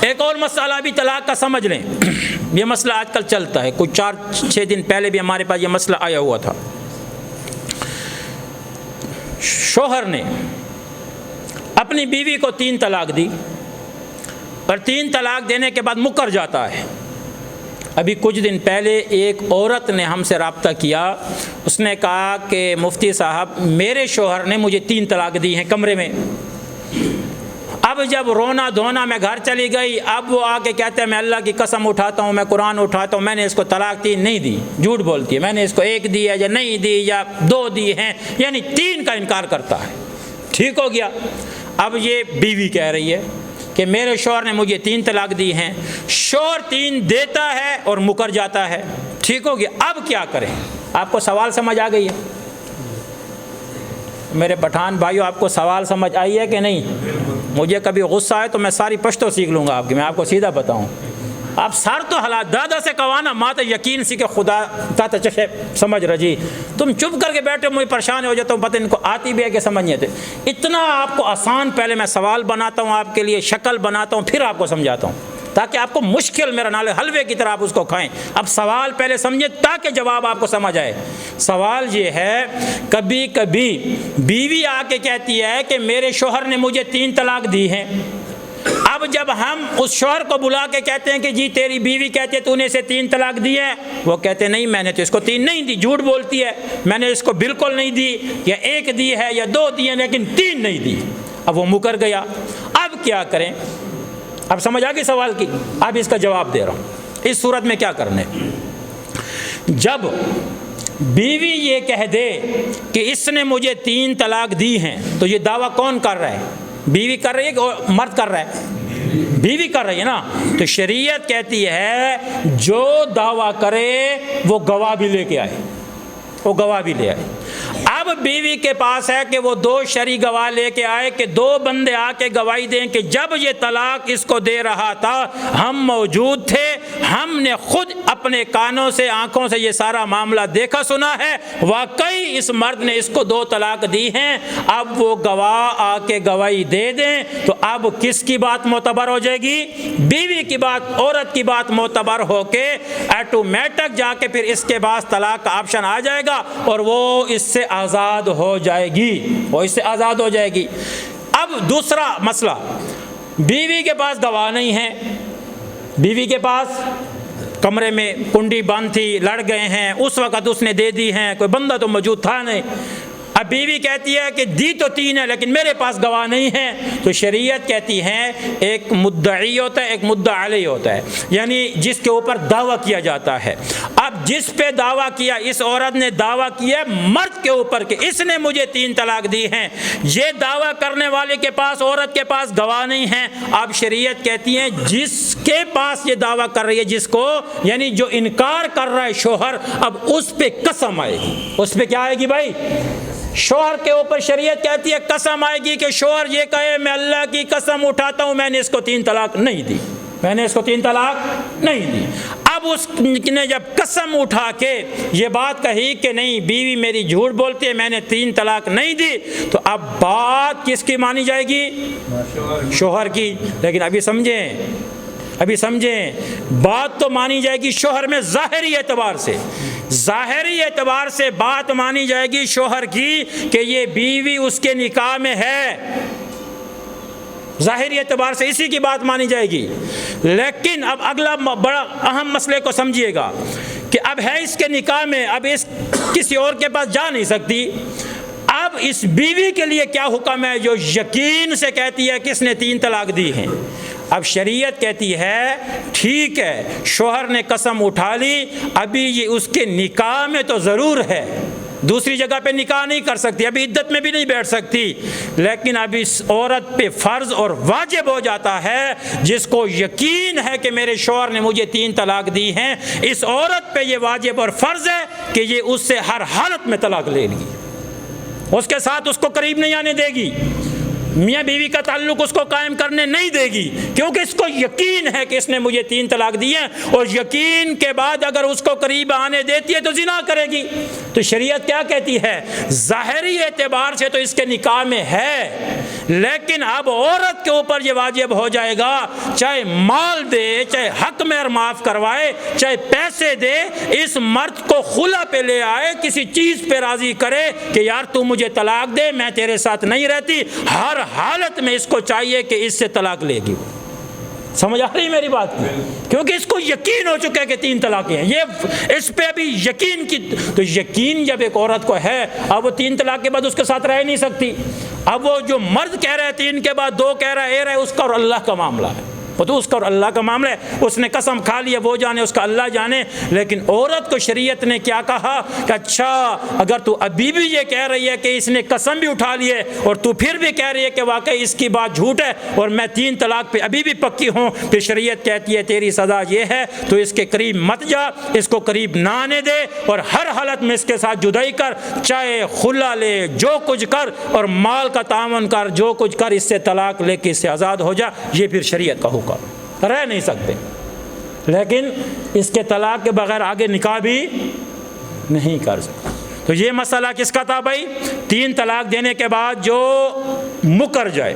ایک اور مسئلہ بھی طلاق کا سمجھ لیں، یہ مسئلہ آج کل چلتا ہے، کچھ 4-6 دن پہلے بھی ہمارے پاس یہ مسئلہ آیا ہوا تھا۔ شوہر نے اپنی بیوی کو 3 طلاق دی، اور 3 طلاق دینے کے بعد مکر جاتا ہے۔ ابھی کچھ دن پہلے ایک عورت نے ہم سے رابطہ کیا، اس نے کہا کہ مفتی صاحب میرے شوہر نے مجھے 3 طلاق دی ہیں کمرے میں، اب جب رونا دھونا میں گھر چلی گئی، اب وہ آ کے کہتے ہیں میں اللہ کی قسم اٹھاتا ہوں، میں قرآن اٹھاتا ہوں، میں نے اس کو طلاق 3 نہیں دی، جھوٹ بولتی ہے، میں نے اس کو 1 دی ہے یا نہیں دی یا 2 دی ہیں، یعنی 3 کا انکار کرتا ہے۔ ٹھیک ہو گیا، اب یہ بیوی کہہ رہی ہے کہ میرے شوہر نے مجھے 3 طلاق دی ہیں، شوہر 3 دیتا ہے اور مکر جاتا ہے۔ ٹھیک ہو گیا، اب کیا کریں؟ آپ کو سوال سمجھ آ گئی ہے؟ میرے پٹھان بھائیو، آپ کو سوال سمجھ آئی ہے کہ نہیں؟ مجھے کبھی غصہ آئے تو میں ساری پشتو سیکھ لوں گا آپ کی، میں آپ کو سیدھا بتاؤں، آپ سر تو حالات دادا سے کوانا ماں یقین سی کہ خدا تا چشے سمجھ رجی، تم چپ کر کے بیٹھے، مجھے پریشان ہو جاتا ہوں، پتہ ان کو آتی بھی ہے کہ سمجھ نہیں آتے۔ اتنا آپ کو آسان پہلے میں سوال بناتا ہوں، آپ کے لیے شکل بناتا ہوں، پھر آپ کو سمجھاتا ہوں، تاکہ آپ کو مشکل میرا نالے حلوے کی طرح آپ اس کو کھائیں۔ اب سوال پہلے سمجھیں تاکہ جواب آپ کو سمجھ آئے۔ سوال یہ ہے، کبھی کبھی بیوی آ کے کہتی ہے کہ میرے شوہر نے مجھے 3 طلاق دی ہیں، اب جب ہم اس شوہر کو بلا کے کہتے ہیں کہ جی تیری بیوی کہتی ہے تو نے اسے 3 طلاق دی ہے، وہ کہتے ہیں نہیں میں نے تو اس کو 3 نہیں دی، جھوٹ بولتی ہے، میں نے اس کو بالکل نہیں دی، یا 1 دی ہے یا 2 دی ہے لیکن 3 نہیں دی۔ اب وہ مکر گیا، اب کیا کریں؟ اب سمجھ آ گئی سوال کی؟ اب اس کا جواب دے رہا ہوں۔ اس صورت میں کیا کرنے؟ جب بیوی یہ کہہ دے کہ اس نے مجھے 3 طلاق دی ہیں، تو یہ دعویٰ کون کر رہا ہے؟ بیوی کر رہی ہے کہ مرد کر رہا ہے؟ بیوی کر رہی ہے نا۔ تو شریعت کہتی ہے جو دعویٰ کرے وہ گواہ بھی لے کے آئے، وہ گواہ بھی لے آئے۔ اب بیوی کے پاس ہے کہ وہ 2 شرعی گواہ لے کے آئے کہ 2 بندے آ کے گواہی دیں کہ جب یہ طلاق اس کو دے رہا تھا ہم موجود تھے، ہم نے خود اپنے کانوں سے آنکھوں سے یہ سارا معاملہ دیکھا سنا ہے، واقعی اس مرد نے اس کو 2 طلاق دی ہیں۔ اب وہ گواہ آ کے گواہی دے دیں تو اب کس کی بات معتبر ہو جائے گی؟ بیوی کی بات، عورت کی بات معتبر ہو کے آٹومیٹک جا کے پھر اس کے بعد طلاق کا آپشن آ جائے گا اور وہ اس سے آزاد ہو جائے گی، وہ اس سے آزاد ہو جائے گی۔ اب دوسرا مسئلہ، بیوی کے پاس گواہ نہیں ہے، بیوی کے پاس کمرے میں کنڈی بند تھی، لڑ گئے ہیں، اس وقت اس نے دے دی ہیں، کوئی بندہ تو موجود تھا نہیں۔ اب بیوی کہتی ہے کہ دی تو 3 ہے لیکن میرے پاس گواہ نہیں ہے، تو شریعت کہتی ہے ایک مدعی ہوتا ہے، ایک مدعا علیہ ہوتا ہے، یعنی جس کے اوپر دعویٰ کیا جاتا ہے۔ اب جس پہ دعویٰ کیا، اس عورت نے دعویٰ کیا مرد کے اوپر کہ اس نے مجھے 3 طلاق دی ہیں، یہ دعویٰ کرنے والے کے پاس، عورت کے پاس گواہ نہیں ہیں۔ اب شریعت کہتی ہے جس کے پاس یہ دعویٰ کر رہی ہے، جس کو یعنی جو انکار کر رہا ہے شوہر، اب اس پہ قسم آئے گی۔ اس پہ کیا آئے گی بھائی؟ شوہر کے اوپر شریعت کہتی ہے قسم آئے گی کہ شوہر یہ کہے میں اللہ کی قسم اٹھاتا ہوں میں نے اس کو 3 طلاق نہیں دی، میں نے اس کو 3 طلاق نہیں دی۔ اب اس نے جب قسم اٹھا کے یہ بات کہی کہ نہیں بیوی میری جھوٹ بولتی ہے، میں نے 3 طلاق نہیں دی، تو اب بات کس کی مانی جائے گی؟ شوہر کی۔ لیکن ابھی سمجھیں بات تو مانی جائے گی شوہر میں ظاہری اعتبار سے، ظاہری اعتبار سے بات مانی جائے گی شوہر کی کہ یہ بیوی اس کے نکاح میں ہے، ظاہری اعتبار سے اسی کی بات مانی جائے گی۔ لیکن اب اگلا بڑا اہم مسئلے کو سمجھیے گا کہ اب ہے اس کے نکاح میں، اب اس کسی اور کے پاس جا نہیں سکتی۔ اب اس بیوی کے لیے کیا حکم ہے جو یقین سے کہتی ہے کہ اس نے 3 طلاق دی ہیں؟ اب شریعت کہتی ہے ٹھیک ہے شوہر نے قسم اٹھا لی، ابھی یہ اس کے نکاح میں تو ضرور ہے، دوسری جگہ پہ نکاح نہیں کر سکتی، ابھی عدت میں بھی نہیں بیٹھ سکتی، لیکن اب اس عورت پہ فرض اور واجب ہو جاتا ہے، جس کو یقین ہے کہ میرے شوہر نے مجھے 3 طلاق دی ہیں، اس عورت پہ یہ واجب اور فرض ہے کہ یہ اس سے ہر حالت میں طلاق لے گی، اس کے ساتھ اس کو قریب نہیں آنے دے گی، میاں بیوی کا تعلق اس کو قائم کرنے نہیں دے گی، کیونکہ اس کو یقین ہے کہ اس نے مجھے 3 طلاق دی ہیں، اور یقین کے بعد اگر اس کو قریب آنے دیتی ہے تو زنا کرے گی۔ تو شریعت کیا کہتی ہے؟ ظاہری اعتبار سے تو اس کے نکاح میں ہے، لیکن اب عورت کے اوپر یہ واجب ہو جائے گا، چاہے مال دے، چاہے حق مہر معاف کروائے، چاہے پیسے دے، اس مرد کو خلا پہ لے آئے، کسی چیز پہ راضی کرے کہ یار تو مجھے طلاق دے، میں تیرے ساتھ نہیں رہتی، ہر حالت میں اس کو چاہیے کہ اس سے طلاق لے گی۔ سمجھ آ رہی میری بات کی؟ کیونکہ اس کو یقین ہو چکا ہے کہ 3 طلاقیں ہیں، یہ اس پہ ابھی یقین کی، تو یقین جب ایک عورت کو ہے، اب وہ 3 طلاق کے بعد اس کے ساتھ رہ نہیں سکتی۔ اب وہ جو مرد کہہ رہا ہے 3 کے بعد 2 کہہ رہا ہے، اس کا اور اللہ کا معاملہ ہے، وہ تو اس کا اور اللہ کا معاملہ ہے، اس نے قسم کھا لی ہے، وہ جانے، اس کا اللہ جانے۔ لیکن عورت کو شریعت نے کیا کہا کہ اچھا اگر تو ابھی بھی یہ کہہ رہی ہے کہ اس نے قسم بھی اٹھا لی ہے اور تو پھر بھی کہہ رہی ہے کہ واقعی اس کی بات جھوٹ ہے اور میں 3 طلاق پہ ابھی بھی پکی ہوں، پھر شریعت کہتی ہے تیری سزا یہ ہے، تو اس کے قریب مت جا، اس کو قریب نہ آنے دے، اور ہر حالت میں اس کے ساتھ جدائی کر، چاہے خلا لے، جو کچھ کر، اور مال کا تعاون کر، جو کچھ کر، اس سے طلاق لے کے اس سے آزاد ہو جا۔ یہ پھر شریعت کا حکم، رہ نہیں سکتے۔ لیکن اس کے طلاق کے بغیر آگے نکاح بھی نہیں کر سکتے۔ تو یہ مسئلہ کس کا تھا بھائی؟ 3 طلاق دینے کے بعد جو مکر جائے،